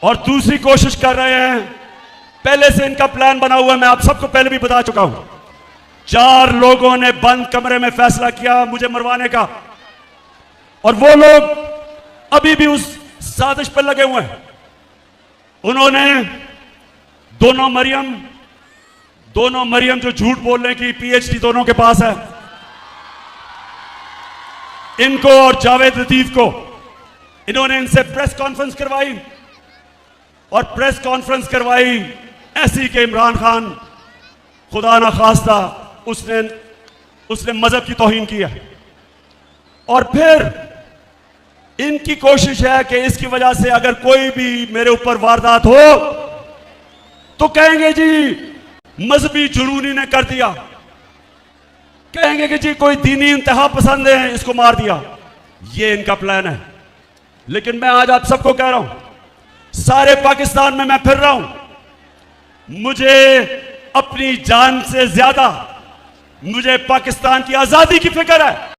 और दूसरी कोशिश कर रहे हैं। पहले से इनका प्लान बना हुआ है, मैं आप सबको पहले भी बता चुका हूं। 4 लोगों ने बंद कमरे में फैसला किया मुझे मरवाने का, और वो लोग अभी भी उस साजिश पर लगे हुए हैं। उन्होंने दोनों मरियम जो झूठ बोलने की पीएचडी दोनों के पास है, इनको और जावेद लतीफ को, इन्होंने इनसे प्रेस कॉन्फ्रेंस करवाई, और प्रेस कॉन्फ्रेंस करवाई ऐसी कि इमरान खान खुदा ना खास्ता उसने मजहब की तौहीन की है। और फिर इनकी कोशिश है कि इसकी वजह से अगर कोई भी मेरे ऊपर वारदात हो तो कहेंगे जी मजहबी जुनूनी ने कर दिया, कहेंगे कि जी कोई दीनी इंतहा पसंद है इसको मार दिया। ये इनका प्लान है। लेकिन मैं आज आप सबको कह रहा हूं, सारे पाकिस्तान में मैं फिर रहा हूं, मुझे अपनी जान से ज्यादा मुझे पाकिस्तान की आजादी की फिक्र है।